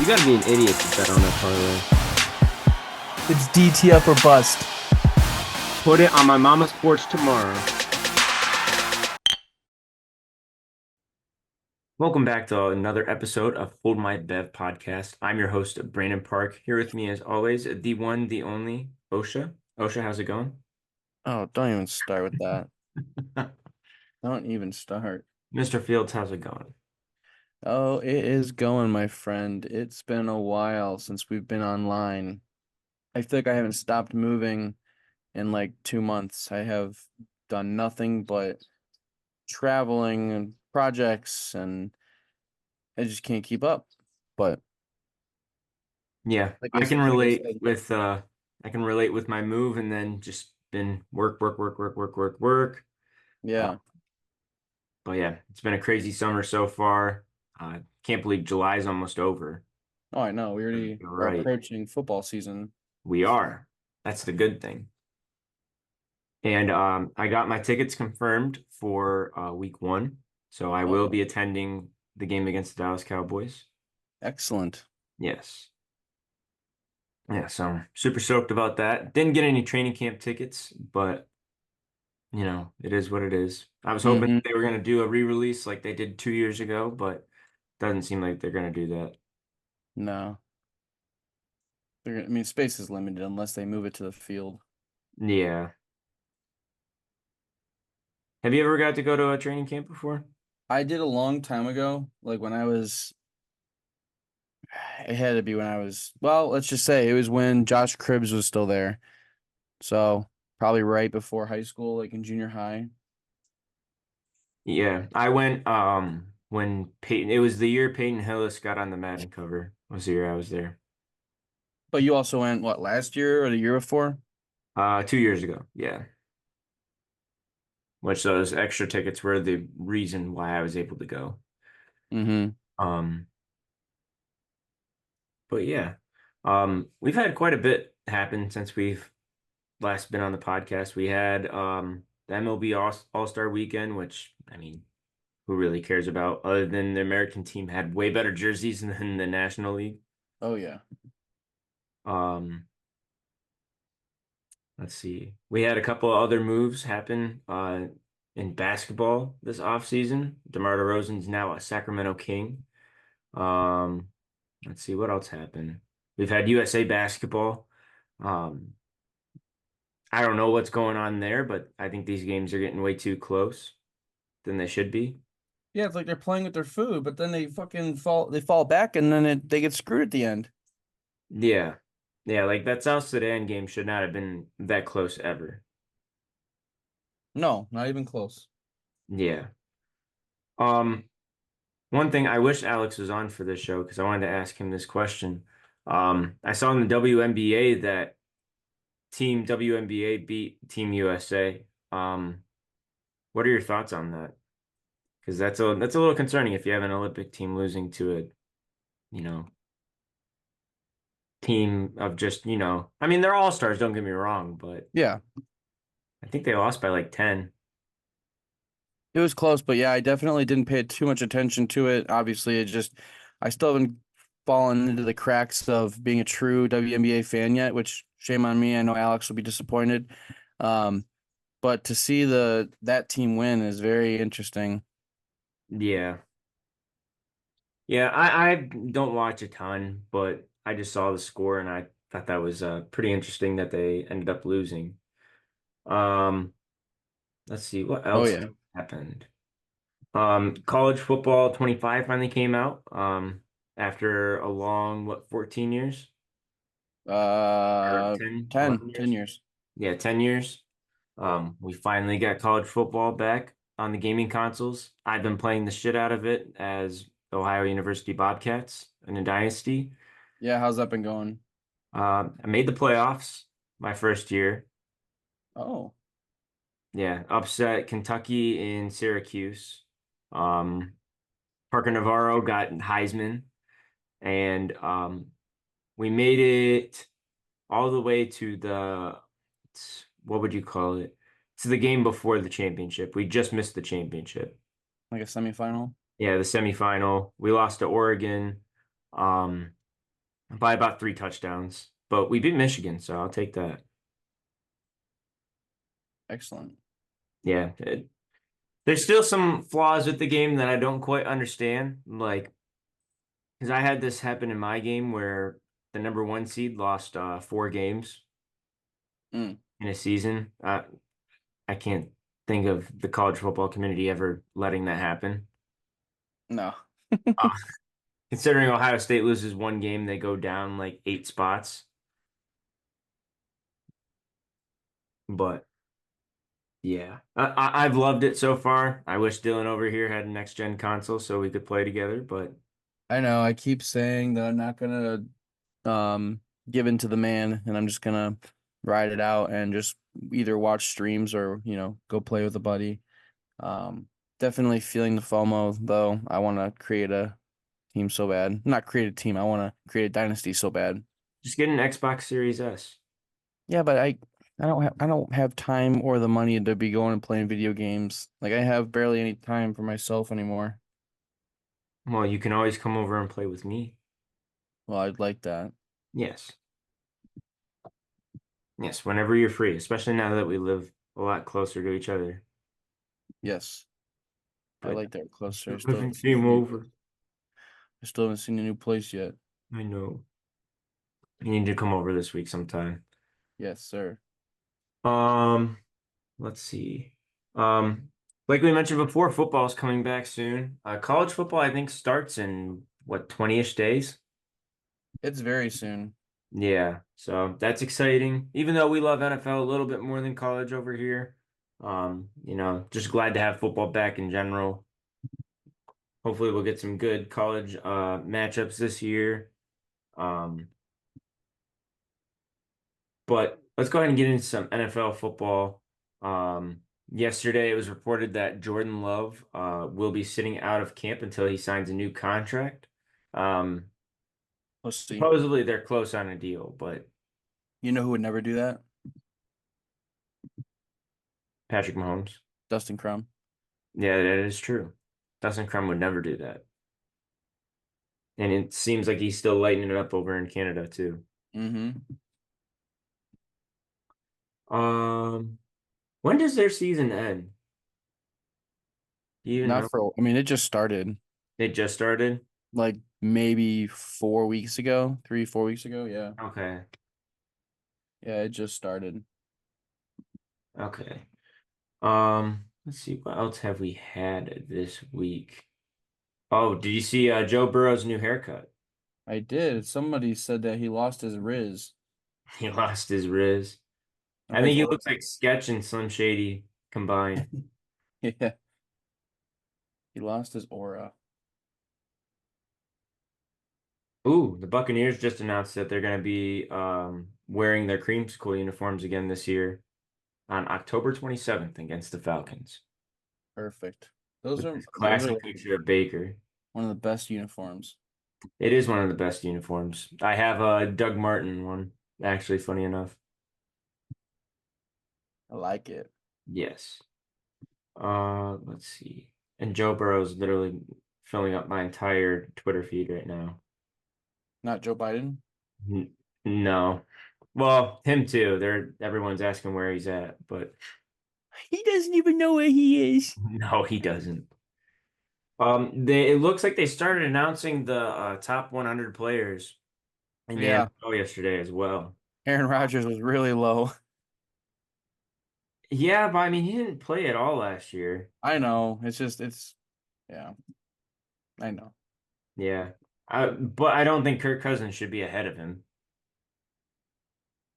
gotta be an idiot to bet on that parlay. It's DTF or bust. Put it on my mama's porch tomorrow. Welcome back to another episode of Hold My Bev podcast. I'm your host, Brandon Park. Here with me, as always, the one, the only, Osha. Osha, how's it going? Oh, don't even start with that. Don't even start. Mr. Fields, how's it going? Oh, it is going, my friend. It's been a while since we've been online. I feel like I haven't stopped moving in like 2 months. I have done nothing but traveling and projects, and I just can't keep up. But Yeah, like I can like I relate said, with my move and then just been work. Uh, yeah. but yeah, it's been a crazy summer so far. Can't believe July's almost over. Oh, I know. We already You're are right. approaching football season. We are. That's the good thing. And I got my tickets confirmed for week one. So I will Oh, be attending the game against the Dallas Cowboys. excellent. Yes. Yeah, so I'm super stoked about that. Didn't get any training camp tickets, but it is what it is. I was hoping Mm-hmm. they were going to do a re-release like they did 2 years ago, but doesn't seem like they're going to do that. No. I mean, space is limited unless they move it to the field. Yeah. Have you ever got to go to a training camp before? I did a long time ago, like when I was, it had to be when I was, well, let's just say it was when Josh Cribbs was still there. So probably right before high school, like in junior high. Yeah, I went when Peyton, it was the year Peyton Hillis got on the Madden cover, was the year I was there. But you also went, what, last year or the year before? 2 years ago. Yeah. Which those extra tickets were the reason why I was able to go. Mm-hmm. Um, but yeah. We've had quite a bit happen since we've last been on the podcast. We had the MLB All-Star Weekend, which I mean, who really cares about other than the American team had way better jerseys than the National League. Oh, yeah. Um, let's see. We had a couple of other moves happen in basketball this offseason. DeMar DeRozan's now a Sacramento King. Um, let's see what else happened. We've had USA basketball. Um, I don't know what's going on there, but I think these games are getting way too close than they should be. Yeah, it's like they're playing with their food, but then they fall back and then they get screwed at the end. Yeah. Yeah, like that South Sudan game should not have been that close ever. No, not even close. Yeah. Um, One thing I wish Alex was on for this show because I wanted to ask him this question. I saw in the WNBA that Team WNBA beat Team USA. What are your thoughts on that? Because that's a little concerning if you have an Olympic team losing to a, you know, team of just, I mean, they're all stars, don't get me wrong, but Yeah, I think they lost by like 10. it was close, but yeah, I definitely didn't pay too much attention to it. Obviously, I still haven't fallen into the cracks of being a true WNBA fan yet, which shame on me. I know Alex will be disappointed. Um, but to see that team win is very interesting. Yeah. Yeah, I don't watch a ton, but I just saw the score and I thought that was pretty interesting that they ended up losing. Um, let's see what Oh else yeah. happened. College football 25 finally came out after a long, what, 14 years or 10, 11 10 years? years. Yeah, 10 years. We finally got college football back on the gaming consoles. I've been playing the shit out of it as Ohio University Bobcats in a dynasty. Yeah, how's that been going? I made the playoffs my first year. Oh, Yeah, upset Kentucky in Syracuse. Um, Parker Navarro got Heisman, and we made it all the way to what would you call it? To the game before the championship. We just missed the championship. like a semifinal? Yeah, the semifinal. We lost to Oregon. Um, by about 3 touchdowns. But we beat Michigan, so I'll take that. Excellent. Yeah, there's still some flaws with the game that I don't quite understand. Like, because I had this happen in my game where the number one seed lost 4 games Mm, in a season. I can't think of the college football community ever letting that happen. no. Uh, Considering Ohio State loses 1 game, they go down like 8 spots. But yeah, I've loved it so far. I wish Dylan over here had a next gen console so we could play together. But I know. I keep saying that I'm not gonna um give in to the man, and I'm just gonna ride it out and just either watch streams or go play with a buddy. Um, Definitely feeling the FOMO though. I want to create a team so bad. Not create a team. I want to create a dynasty so bad. just get an Xbox Series S. Yeah, but I don't have time or the money to be going and playing video games. Like I have barely any time for myself anymore. Well, you can always come over and play with me. Well, I'd like that. Yes. Yes, whenever you're free, especially now that we live a lot closer to each other. Yes, I But like that closer. living came over. I still haven't seen a new place yet. I know. You need to come over this week sometime. Yes, sir. Um, let's see. Um, like we mentioned before, football's coming back soon. College football, I think, starts in what, 20-ish days? It's very soon. Yeah, so that's exciting. Even though we love NFL a little bit more than college over here. Just glad to have football back in general. Hopefully we'll get some good college matchups this year. Um, but let's go ahead and get into some NFL football. Yesterday it was reported that Jordan Love will be sitting out of camp until he signs a new contract. Um, Let's see. Supposedly they're close on a deal, but You know who would never do that? Patrick Mahomes. Dustin Crum. Yeah, that is true. Dustin Crum would never do that. And it seems like he's still lighting it up over in Canada too. Mm-hmm. Um, when does their season end? Do you even Not know? for, I mean, it just started They just started? like maybe 4 weeks ago, 3, 4 weeks ago. Yeah. Okay. Yeah, it just started. Okay. Let's see, what else have we had this week? Oh, did you see Joe Burrow's new haircut? I did. Somebody said that he lost his Riz. He lost his riz. I Or think his he aura. looks like Sketch and Slim Shady combined. Yeah. He lost his aura. Ooh, the Buccaneers just announced that they're going to be wearing their creamsicle uniforms again this year on October 27th against the Falcons. Perfect. Those With are this those are classic picture of Baker. one of the best uniforms. It is one of the best uniforms. I have a Doug Martin one, actually, funny enough. I like it. Yes. Let's see. And Joe Burrow's literally filling up my entire Twitter feed right now. Not Joe Biden. No. Well, him too. Everyone's asking where he's at, but He doesn't even know where he is. no, he doesn't. It looks like they started announcing the top 100 players in the Yeah. NFL yesterday as well. Aaron Rodgers was really low. Yeah, but I mean, he didn't play at all last year. I know. Yeah, I know. Yeah. But I don't think Kirk Cousins should be ahead of him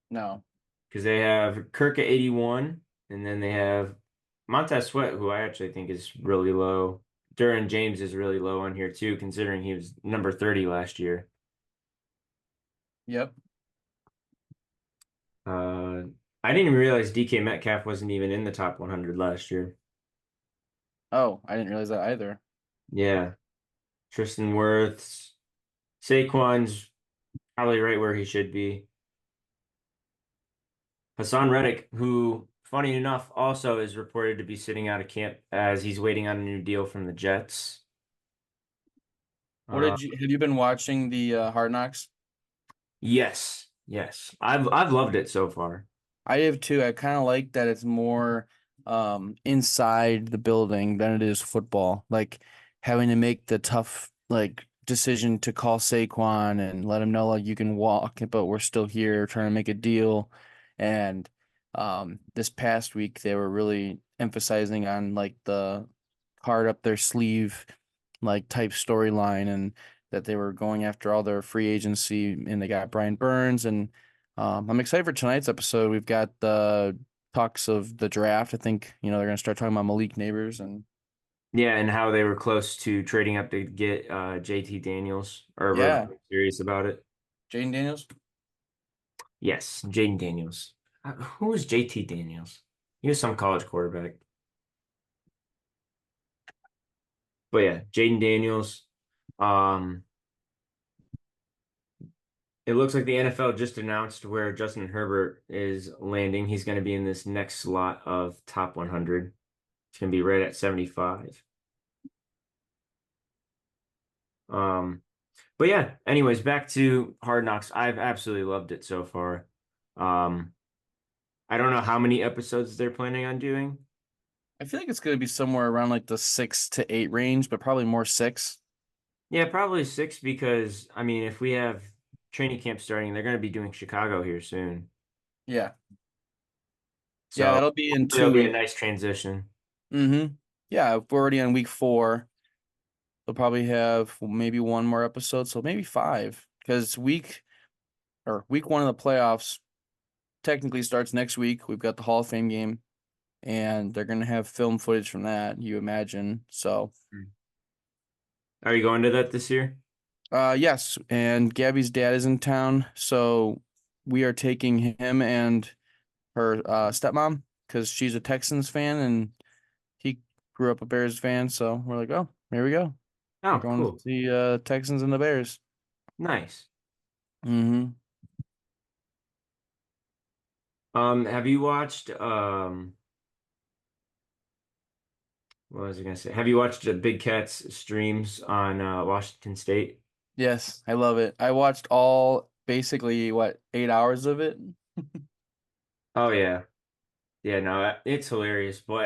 No. because they have Kirk at 81, and then they have Montez Sweat, who I actually think is really low. Duran James is really low on here too, considering he was number 30 last year. Yep. Uh, I didn't even realize DK Metcalf wasn't even in the top 100 last year. Oh, I didn't realize that either. Yeah. Tristan Wirfs, Saquon's probably right where he should be. Hassan Reddick, who, funny enough, also is reported to be sitting out of camp as he's waiting on a new deal from the Jets. What Uh, have you been watching the Hard Knocks? Yes, yes. I've loved it so far. I have too. I kind of like that it's more inside the building than it is football. Like having to make the tough like decision to call Saquon and let him know like you can walk, but we're still here trying to make a deal. And this past week they were really emphasizing on like the card up their sleeve like type storyline and that they were going after all their free agency and they got Brian Burns and I'm excited for tonight's episode. We've got the talks of the draft. I think, they're going to start talking about Malik Neighbors and Yeah, and how they were close to trading up to get JT Daniels, or were yeah, very serious about it. Jaden Daniels. Yes, Jaden Daniels. Who was JT Daniels? He was some college quarterback. But yeah, Jaden Daniels. Um, it looks like the NFL just announced where Justin Herbert is landing. He's going to be in this next slot of top 100. It's going to be right at 75. Um, but yeah, anyways, back to Hard Knocks. I've absolutely loved it so far. Um, I don't know how many episodes they're planning on doing. I feel like it's going to be somewhere around like the 6 to 8 range, but probably more six. Yeah, probably six because I mean, if we have training camp starting, they're going to be doing Chicago here soon. Yeah. Yeah, So that'll be in hopefully there'll two be a weeks. nice transition. Mm-hmm. Yeah, if we're already on week 4. They'll probably have maybe one more episode, so maybe five. Because week 1 of the playoffs technically starts next week. We've got the Hall of Fame game, and they're gonna have film footage from that, you imagine. So, Are you going to that this year? yes, and Gabby's dad is in town, so we are taking him and her stepmom because she's a Texans fan and he grew up a Bears fan. So we're like, oh, here we go. We're Oh, going to cool. see Texans and the Bears. Nice. Mm-hmm. Have you watched what was I gonna say? Have you watched Big Cat's streams on Washington State? Yes, I love it. I watched all basically what 8 hours of it. Oh yeah. Yeah, no, it's hilarious. Boy,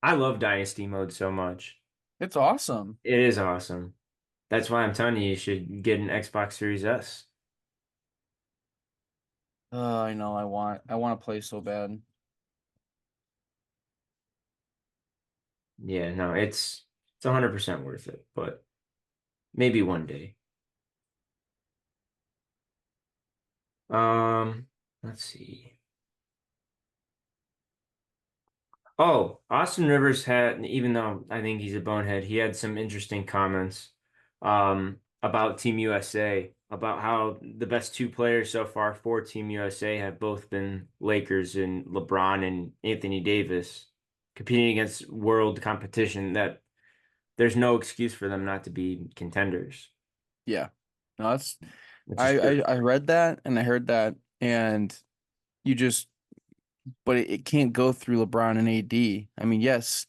I love Dynasty mode so much. It's awesome. It is awesome. That's why I'm telling you, you should get an Xbox Series S. I know. I want to play so bad. Yeah, no, it's 100% worth it, but maybe one day. Um, let's see. Oh, Austin Rivers had, even though I think he's a bonehead, he had some interesting comments about Team USA, about how the best two players so far for Team USA have both been Lakers and LeBron and Anthony Davis competing against world competition that there's no excuse for them not to be contenders, Yeah. No, that's which is I, true. I I read that and I heard that and you just but it can't go through LeBron and AD. I mean, yes,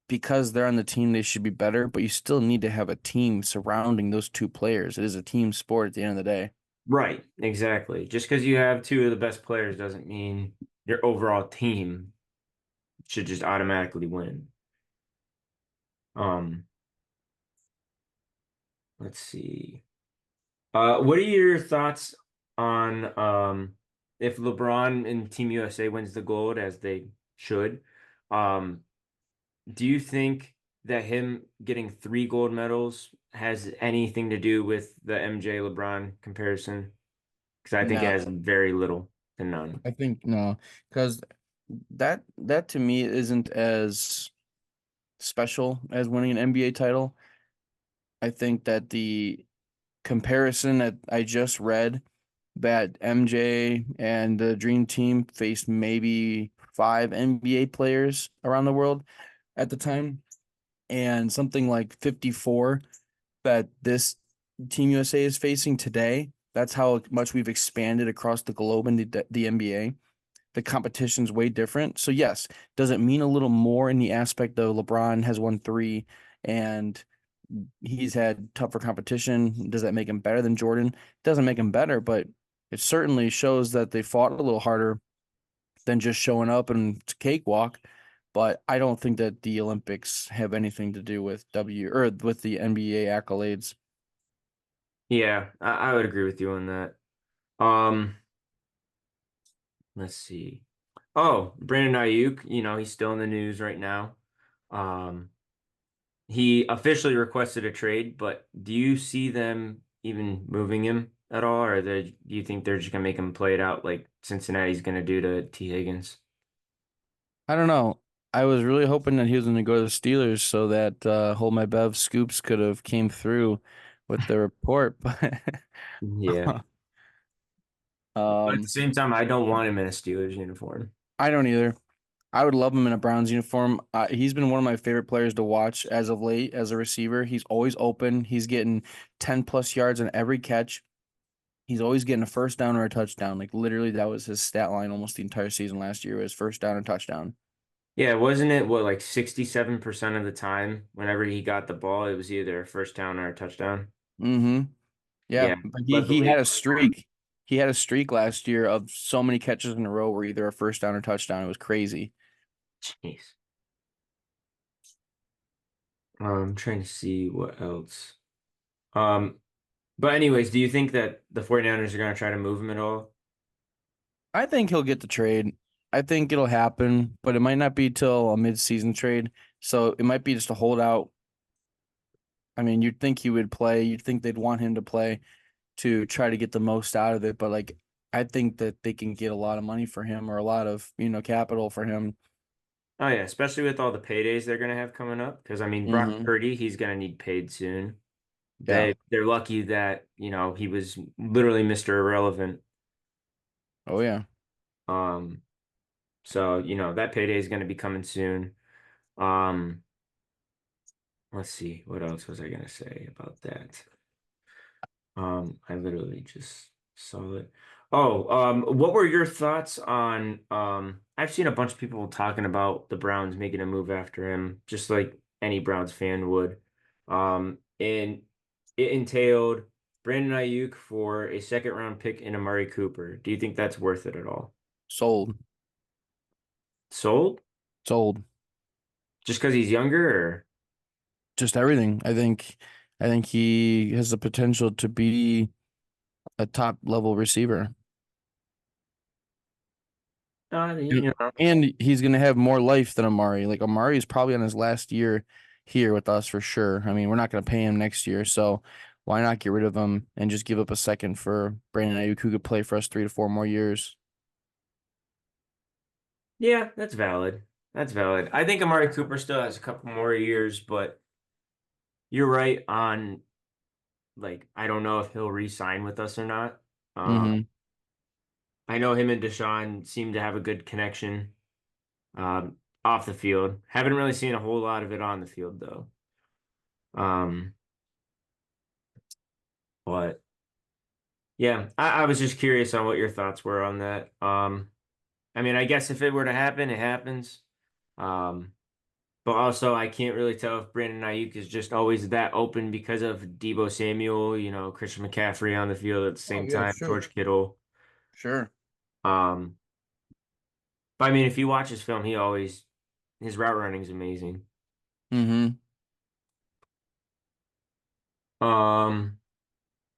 because they're on the team, they should be better, but you still need to have a team surrounding those two players. It is a team sport at the end of the day. Right, exactly. Just because you have two of the best players doesn't mean your overall team should just automatically win. Um, let's see. What are your thoughts on if LeBron and Team USA wins the gold as they should? Um, do you think that him getting 3 gold medals has anything to do with the MJ LeBron comparison? Because I think it has No, very little to none. I think no, because that to me isn't as special as winning an NBA title. I think that the comparison that I just read that MJ and the Dream Team faced maybe 5 NBA players around the world at the time, and something like 54 that this Team USA is facing today. That's how much we've expanded across the globe in the NBA. The competition's way different. So yes, does it mean a little more in the aspect of LeBron has won 3 and he's had tougher competition. Does that make him better than Jordan? It doesn't make him better, but it certainly shows that they fought a little harder than just showing up and it's a cakewalk. But I don't think that the Olympics have anything to do with with the NBA accolades. Yeah, I would agree with you on that. Um, let's see. Oh, Brandon Ayuk, he's still in the news right now. Um, he officially requested a trade, but do you see them even moving him at all, or do you think they're just gonna make him play it out like Cincinnati's gonna do to T. Higgins? I don't know. I was really hoping that he was going to go to the Steelers so that Hold My Bev Scoops could have came through with the report, but Yeah. But at the um, same time, I don't want him in a Steelers uniform. I don't either. I would love him in a Browns uniform. He's been one of my favorite players to watch as of late as a receiver. He's always open. He's getting 10 plus yards on every catch. He's always getting a first down or a touchdown. Like literally, that was his stat line almost the entire season last year was first down and touchdown. Yeah, wasn't it what like 67% of the time whenever he got the ball, it was either a first down or a touchdown? Mm-hmm. Yeah, Yeah, but he led the he had league. a streak. He had a streak last year of so many catches in a row were either a first down or touchdown. It was crazy. Jeez. I'm trying to see what else. Um, but anyways, do you think that the 49ers are going to try to move him at all? I think he'll get the trade. I think it'll happen, but it might not be till a mid-season trade. So it might be just a holdout. I mean, you'd think he would play. You'd think they'd want him to play to try to get the most out of it. But like, I think that they can get a lot of money for him or a lot of, capital for him. Oh yeah, especially with all the paydays they're going to have coming up. Because I mean, Brock Hmm. Purdy, he's going to need paid soon. Yeah. They're lucky that, he was literally Mr. Irrelevant. Oh yeah. Um, so, that payday is going to be coming soon. Um, let's see, what else was I going to say about that? I literally just saw it. Oh, what were your thoughts on I've seen a bunch of people talking about the Browns making a move after him, just like any Browns fan would. And it entailed Brandon Ayuk for a second round pick and Amari Cooper. Do you think that's worth it at all? Sold. Sold? Sold. Just because he's younger or Just everything. I think he has the potential to be a top level receiver. you know. And he's going to have more life than Amari. Like Amari is probably on his last year here with us for sure. I mean, we're not going to pay him next year, so why not get rid of him and just give up a second for Brandon Ayuk who could play for us 3 to 4 more years? Yeah, that's valid. That's valid. I think Amari Cooper still has a couple more years, but you're right on like I don't know if he'll re-sign with us or not. Uh, Mm-hmm. I know him and Deshaun seem to have a good connection off the field. Haven't really seen a whole lot of it on the field though. Um, but yeah, I was just curious on what your thoughts were on that. I mean, I guess if it were to happen, it happens. Um, but also I can't really tell if Brandon Ayuk is just always that open because of Debo Samuel, Christian McCaffrey on the field at the Oh same yeah, time, sure. George Kittle. Sure. Um, But I mean, if you watch his film, his route running is amazing. Mm-hmm. Um,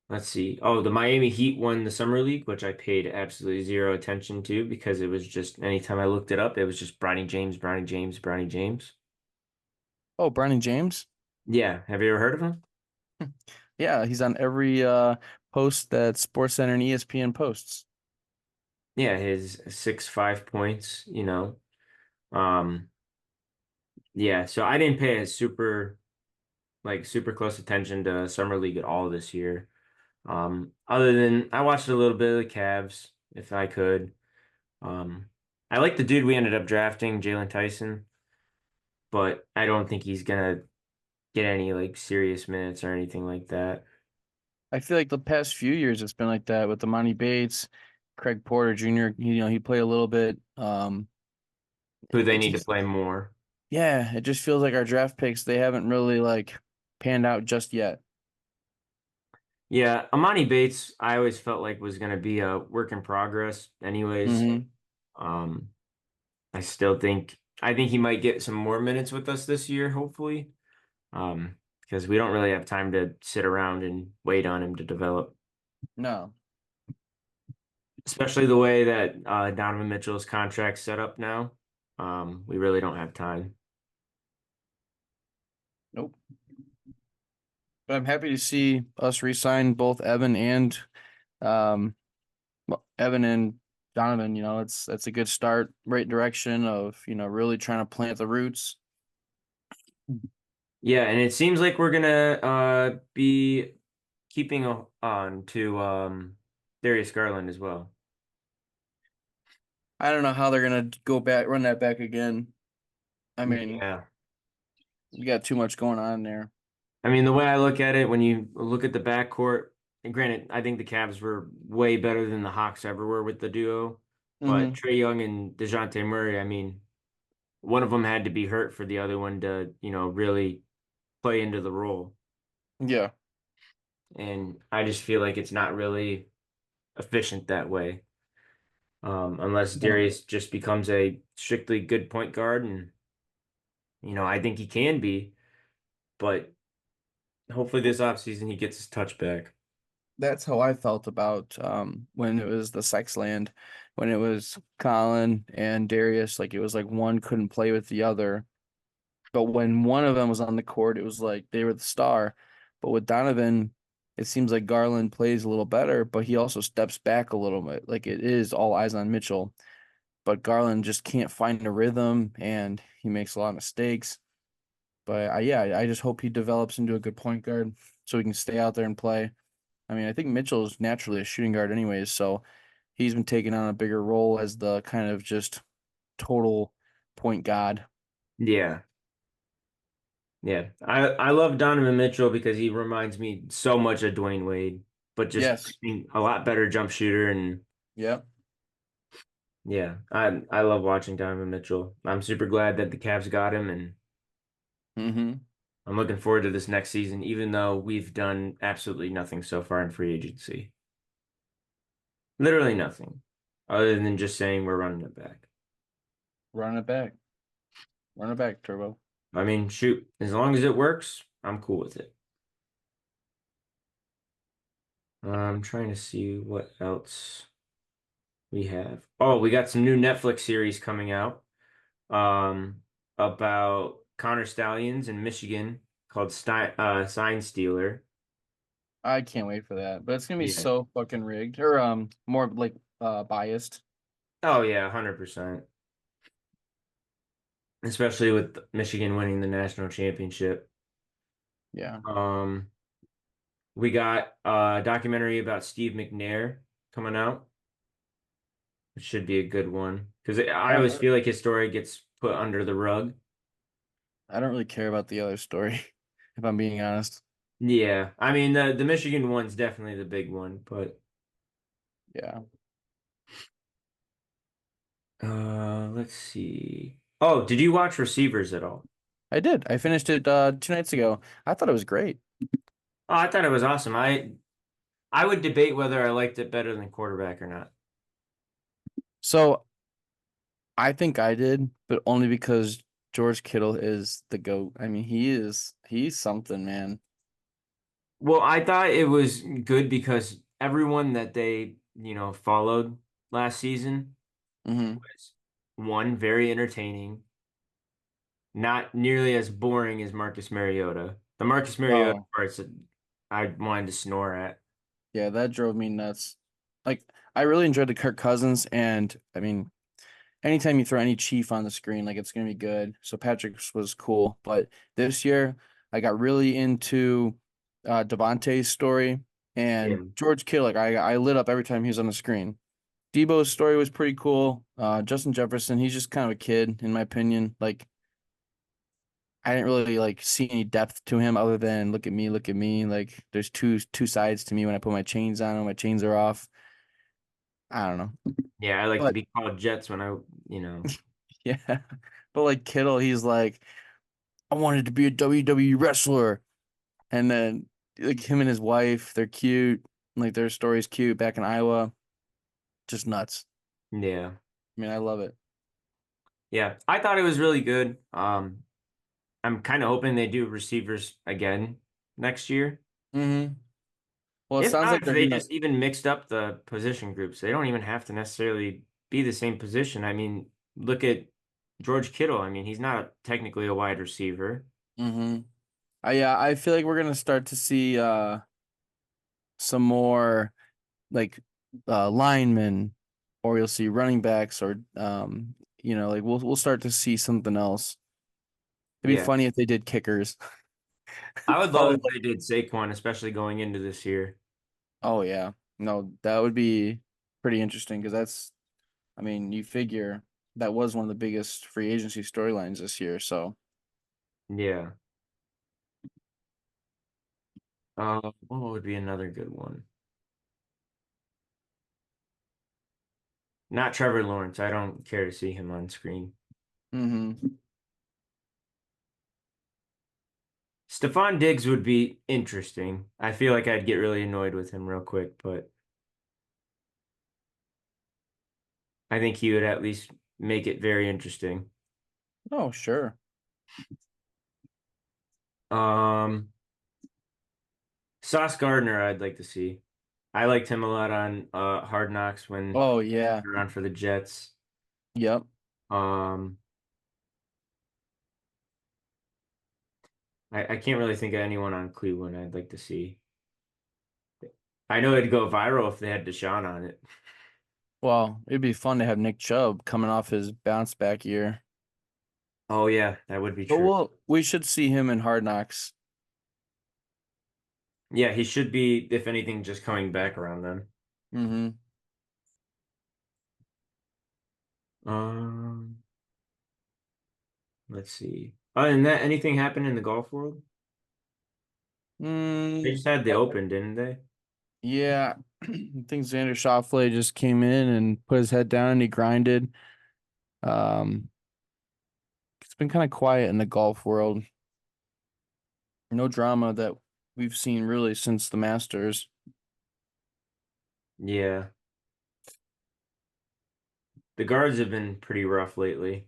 let's see. Oh, the Miami Heat won the Summer League, which I paid absolutely zero attention to because it was just anytime I looked it up, it was just Bronny James, Bronny James, Bronny James. Oh, Brandon James? Yeah, have you ever heard of him? Yeah, he's on every post that SportsCenter and ESPN posts. Yeah, his 6'5" points. Um, yeah, so I didn't pay a super close attention to Summer League at all this year. Other than I watched a little bit of the Cavs if I could. Um, I like the dude we ended up drafting, Jalen Tyson, but I don't think he's gonna get any like serious minutes or anything like that. I feel like the past few years it's been like that with Amani Bates, Craig Porter Jr. He played a little bit. Who they It need to just play more. Yeah, it just feels like our draft picks, they haven't really like panned out just yet. Yeah, Amani Bates, I always felt like was going to be a work in progress anyways. Hmm. Um, I think he might get some more minutes with us this year, hopefully. Because we don't really have time to sit around and wait on him to develop, No, especially the way that Donovan Mitchell's contract's set up now. We really don't have time. nope. But I'm happy to see us re-sign both um, Evan and Donovan. That's a good start, right direction of really trying to plant the roots. Yeah, and it seems like we're gonna be keeping on to Darius Garland as well. I don't know how they're gonna go back, run that back again. I mean, Yeah. we got too much going on there. I mean, the way I look at it, when you look at the backcourt, and granted, I think the Cavs were way better than the Hawks ever were with the duo, but Hmm. Trae Young and DeJounte Murray, I mean, one of them had to be hurt for the other one to, really play into the role. Yeah. And I just feel like it's not really efficient that way. Unless No. Darius just becomes a strictly good point guard, and I think he can be, but hopefully this offseason he gets his touch back. That's how I felt about when it was the sex land, when it was Colin and Darius, like it was like one couldn't play with the other. But when one of them was on the court, it was like they were the star. But with Donovan, it seems like Garland plays a little better, but he also steps back a little bit. Like it is all eyes on Mitchell, but Garland just can't find a rhythm and he makes a lot of mistakes. But yeah, I just hope he develops into a good point guard so he can stay out there and play. I mean, I think Mitchell is naturally a shooting guard anyways, so he's been taking on a bigger role as the kind of just total point god. Yeah. Yeah. I love Donovan Mitchell because he reminds me so much of Dwayne Wade, but just Yes. being a lot better jump shooter. And Yep. yeah, I love watching Donovan Mitchell. I'm super glad that the Cavs got him, and Mm-hmm. I'm looking forward to this next season, even though we've done absolutely nothing so far in free agency. Literally nothing, other than just saying we're running it back. Run it back. Run it back, Turbo. I mean, shoot, as long as it works, I'm cool with it. I'm trying to see what else we have. Oh, we got some new Netflix series coming out about Connor Stallions in Michigan called Sign Stealer. I can't wait for that. But it's gonna be Yeah. so fucking rigged. Or more like biased. Oh yeah, 100%. Especially with Michigan winning the national championship. Yeah. Um, we got a documentary about Steve McNair coming out, which should be a good one because I I always don't feel like his story gets put under the rug. I don't really care about the other story, if I'm being honest. Yeah, I mean the Michigan one's definitely the big one, but Yeah. let's see. Oh, did you watch Receivers at all? I did. I finished it 2 nights ago. I thought it was great. Oh, I thought it was awesome. I would debate whether I liked it better than Quarterback or not. So I think I did, but only because George Kittle is the GOAT. I mean, he's something, man. Well, I thought it was good because everyone that they, followed last season Hmm. was one, very entertaining, not nearly as boring as Marcus Mariota. The Marcus Mariota Oh, parts that I wanted to snore at. yeah, that drove me nuts. Like, I really enjoyed the Kirk Cousins, and I mean, anytime you throw any chief on the screen, like it's gonna be good. So Patrick's was cool, but this year I got really into Devontae's story and Yeah. George Kittle. Like I lit up every time he was on the screen. Debo's story was pretty cool. Justin Jefferson, he's just kind of a kid, in my opinion. Like I didn't really like see any depth to him other than look at me, look at me. Like there's two sides to me when I put my chains on, when my chains are off. I don't know. Yeah, I like to But be called Jets when I. yeah. But like Kittle, he's like, I wanted to be a WWE wrestler. And then like him and his wife, they're cute. Like their story's cute back in Iowa. Just nuts. Yeah. I mean, I love it. Yeah. I thought it was really good. I'm kind of hoping they do receivers again next year. Well, it If sounds not, like if they're they gonna. just even mixed up the position groups, they don't even have to necessarily be the same position. I mean, look at George Kittle. I mean, he's not technically a wide receiver. Mm-hmm. Yeah, I feel like we're gonna start to see some more like linemen, or you'll see running backs, or like we'll start to see something else. It'd be Yeah. funny if they did kickers. I would love Probably if they did Saquon, especially going into this year. Oh yeah. No, that would be pretty interesting because I mean, you figure that was one of the biggest free agency storylines this year. So, Yeah. What would be another good one? Not Trevor Lawrence. I don't care to see him on screen. hmm Stephon Diggs would be interesting. I feel like I'd get really annoyed with him real quick, but I think he would at least make it very interesting. Oh, sure. Um, Sauce Gardner, I'd like to see. I liked him a lot on Hard Knocks when Oh he yeah. was around for the Jets. Yep. Um, I can't really think of anyone on Cleveland I'd like to see. I know it'd go viral if they had Deshaun on it. Well, it'd be fun to have Nick Chubb coming off his bounce back year. Oh yeah, that would be But true. we should see him in Hard Knocks. Yeah, he should be, if anything, just coming back around then. Mm-hmm. Um, let's see. Other than that, anything happened in the golf world? They Mm, just had the Open, didn't they? yeah. I think Xander Schauffele just came in and put his head down and he grinded. Um, it's been kind of quiet in the golf world. No drama that we've seen really since the Masters. Yeah, the guards have been pretty rough lately.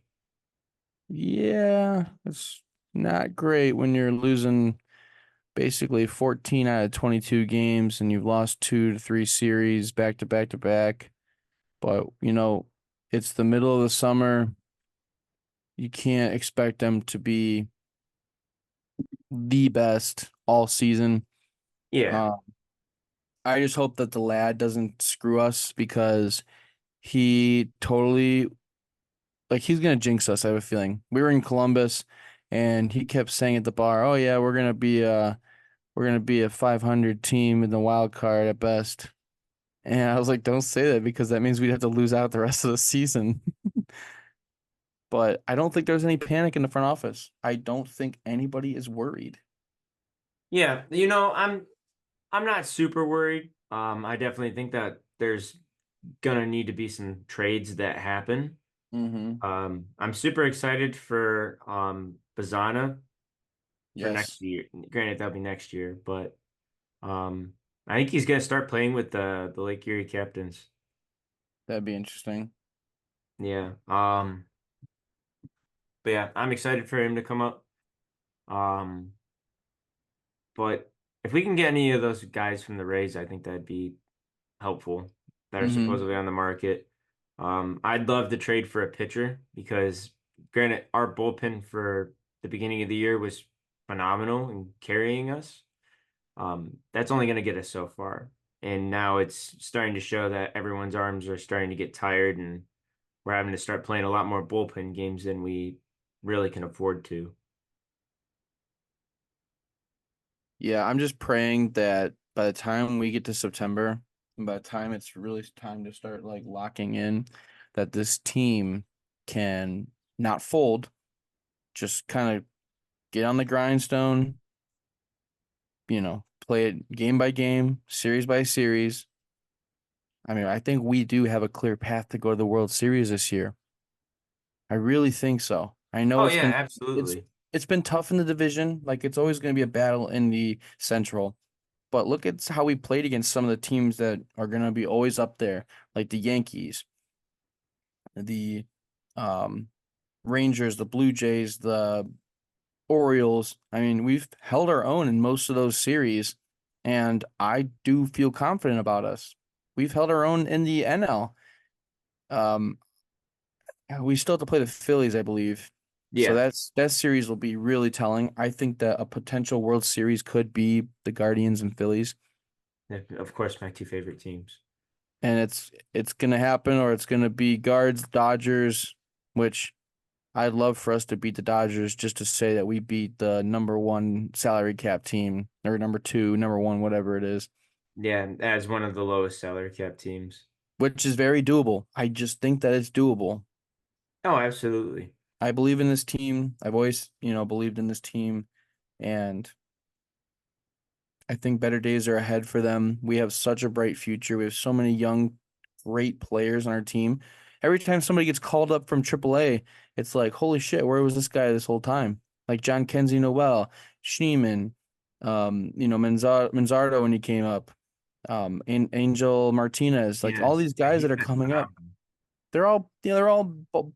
Yeah, it's not great when you're losing basically 14 out of 22 games and you've lost 2 to 3 series back to back to back. But, it's the middle of the summer. You can't expect them to be the best all season. Yeah, Uh, I just hope that the lad doesn't screw us because he totally like he's gonna jinx us. I have a feeling. We were in Columbus, and he kept saying at the bar, "Oh yeah, we're gonna be a 500 team in the wild card at best." And I was like, "Don't say that because that means we'd have to lose out the rest of the season." But I don't think there's any panic in the front office. I don't think anybody is worried. yeah. I'm not super worried. I definitely think that there's gonna need to be some trades that happen. Mm-hmm. I'm super excited for Bazana for next Yes, year. Granted, that'll be next year, but I think he's gonna start playing with the Lake Erie Captains. that'd be interesting. Yeah. But yeah, I'm excited for him to come up. Um, but if we can get any of those guys from the Rays, I think that'd be helpful that are Mm-hmm. supposedly on the market. I'd love to trade for a pitcher because, granted, our bullpen for the beginning of the year was phenomenal in carrying us. That's only going to get us so far. And now it's starting to show that everyone's arms are starting to get tired, and we're having to start playing a lot more bullpen games than we really can afford to. Yeah, I'm just praying that by the time we get to September, and by the time it's really time to start like locking in, that this team can not fold, just kind of get on the grindstone, play it game by game, series by series. I mean, I think we do have a clear path to go to the World Series this year. I really think so. I know Oh it's yeah, been it's absolutely. it's been tough in the division. Like it's always going to be a battle in the Central. But look at how we played against some of the teams that are going to be always up there, like the Yankees, the um, Rangers, the Blue Jays, the Orioles. I mean, we've held our own in most of those series, and I do feel confident about us. We've held our own in the NL. Um, we still have to play the Phillies, I believe. So Yeah, that series will be really telling. I think that a potential World Series could be the Guardians and Phillies, of course, my two favorite teams. and it's gonna happen, or it's gonna be Guards, Dodgers, which I'd love for us to beat the Dodgers just to say that we beat the number one salary cap team, or number two, number one, whatever it is, Yeah, as one of the lowest salary cap teams. which is very doable. I just think that it's doable. Oh, absolutely. I believe in this team. I've always, believed in this team, and I think better days are ahead for them. We have such a bright future. We have so many young, great players on our team. Every time somebody gets called up from AAA, it's like, holy shit, where was this guy this whole time? Like John Kenzie Noel, Schneeman, Manzardo when he came up, Angel Martinez, like all Yes, these yeah, guys he's that are been coming up, phenomenal. they're all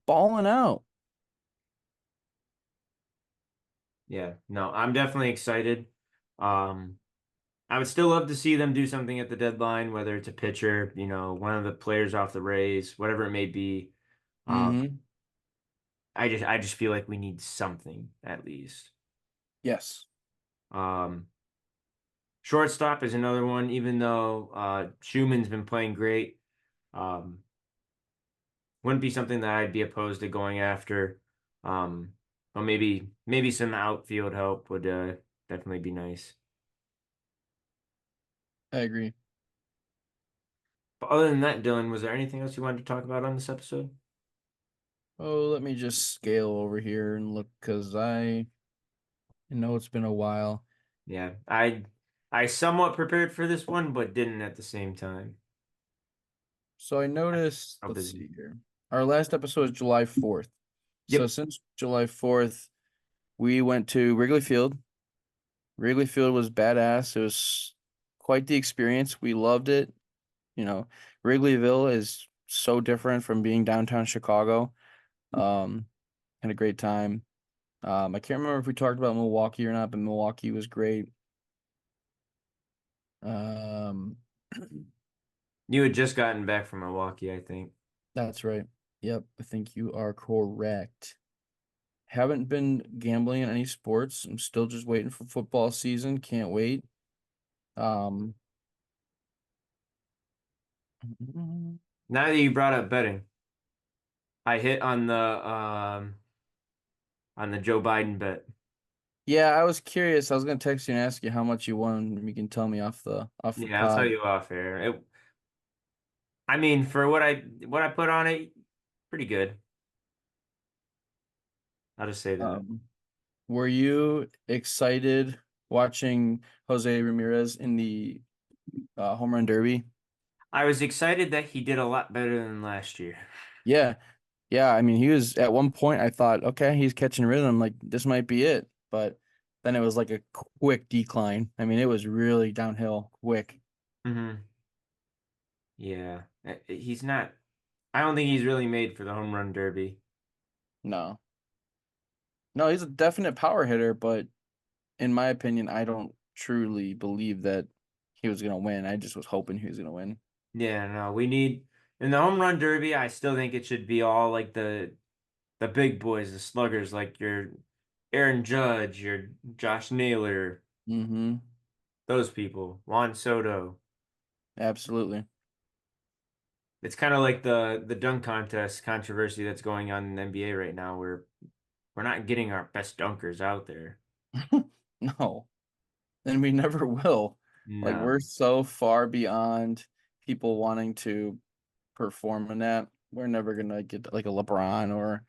balling out. Yeah, no, I'm definitely excited. Um, I would still love to see them do something at the deadline, whether it's a pitcher, one of the players off the Rays, whatever it may be. Um, Mm-hmm. I just feel like we need something at least. Yes, Um, Shortstop is another one, even though Schumann's been playing great. Um, wouldn't be something that I'd be opposed to going after. Um, but maybe some outfield help would definitely be nice. I agree. But other than that, Dylan, was there anything else you wanted to talk about on this episode? Oh, let me just scale over here and look because I know it's been a while. Yeah, I somewhat prepared for this one, but didn't at the same time. So I noticed, How let's busy? see here. Our last episode is July 4th. So Yep. since July 4th, we went to Wrigley Field. Wrigley Field was badass. It was quite the experience. We loved it. You know, Wrigleyville is so different from being downtown Chicago. Um, had a great time. I can't remember if we talked about Milwaukee or not, but Milwaukee was great. Um, You had just gotten back from Milwaukee, I think. that's right. Yep, I think you are correct. Haven't been gambling in any sports. I'm still just waiting for football season. Can't wait. Um, Now that you brought up betting, I hit on the Joe Biden bet. yeah, I was curious. I was gonna text you and ask you how much you won. You can tell me off the Yeah, I'll tell pod. you off air. I mean, for what I put on it, pretty good. I'll just say that. Um, were you excited watching Jose Ramirez in the home run derby? I was excited that he did a lot better than last year. Yeah, yeah. I mean, he was at one point. I thought, okay, he's catching rhythm. Like this might be it, but then it was like a quick decline. I mean, it was really downhill quick. Hmm. Yeah, he's not. I don't think he's really made for the home run derby. No. No, he's a definite power hitter, but in my opinion, I don't truly believe that he was gonna win. I just was hoping he was gonna win. Yeah, no, we need in the home run derby. I still think it should be all like the big boys, the sluggers, like your Aaron Judge, your Josh Naylor, Mm-hmm. those people, Juan Soto. Absolutely. It's kind of like the dunk contest controversy that's going on in the NBA right now, where we're not getting our best dunkers out there. No, and we never will. Like No, we're so far beyond people wanting to perform in that. We're never gonna get like a LeBron or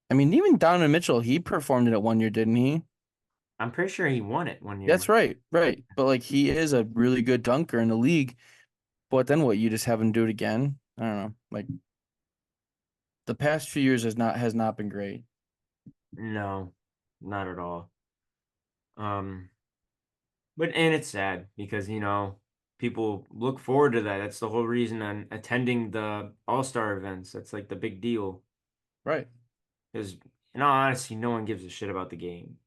I mean, even Donovan Mitchell, he performed in it one year, didn't he? I'm pretty sure he won it one That's year. right, right. But like he is a really good dunker in the league. But then what? You just have him do it again? I don't know. Like the past few years has not been great. No. not at all. Um, and it's sad because, people look forward to that. That's the whole reason I'm attending the All-Star events. That's like the big deal. Right. Because in all honesty, no one gives a shit about the game.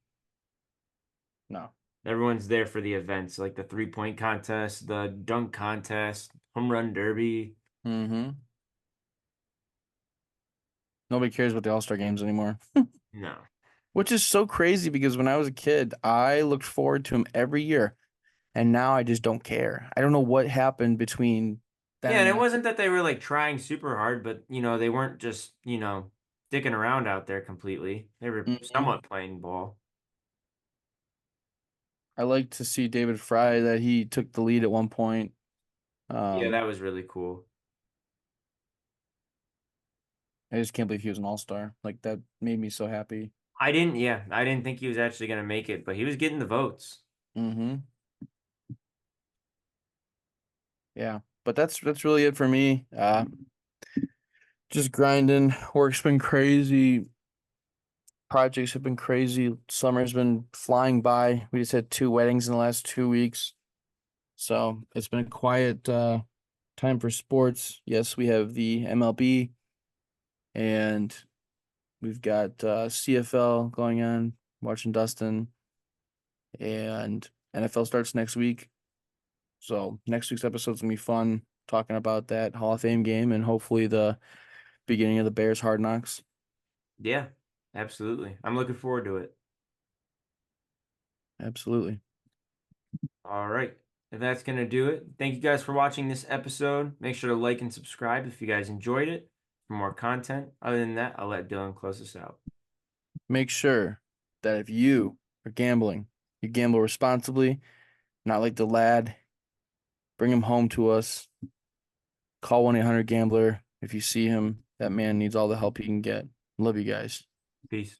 No. Everyone's there for the events, like the three-point contest, the dunk contest, home run derby. Mm-hmm. Nobody cares about the All-Star games anymore. No. Which is so crazy because when I was a kid, I looked forward to them every year. And now I just don't care. I don't know what happened between then Yeah, and and it now. wasn't that they were like trying super hard, but they weren't just, sticking around out there completely. They were Hmm. somewhat playing ball. I like to see David Fry that he took the lead at one point. Yeah, Um, that was really cool. I just can't believe he was an all-star. Like that made me so happy. I didn't think he was actually going to make it, but he was getting the votes. Hmm. Yeah. But that's really it for me. Just grinding. Work's been crazy. Projects have been crazy. Summer's been flying by. We just had two weddings in the last 2 weeks. So it's been a quiet time for sports. Yes, we have the MLB and we've got CFL going on, watching Dustin, and NFL starts next week. So next week's episode's gonna be fun, talking about that Hall of Fame game and hopefully the beginning of the Bears Hard Knocks. Yeah, absolutely. I'm looking forward to it. Absolutely. All right. If that's going to do it, thank you guys for watching this episode. Make sure to like and subscribe if you guys enjoyed it for more content. Other than that, I'll let Dylan close us out. Make sure that if you are gambling, you gamble responsibly, not like the lad. Bring him home to us. Call 1-800-GAMBLER. If you see him, that man needs all the help he can get. Love you guys. Peace.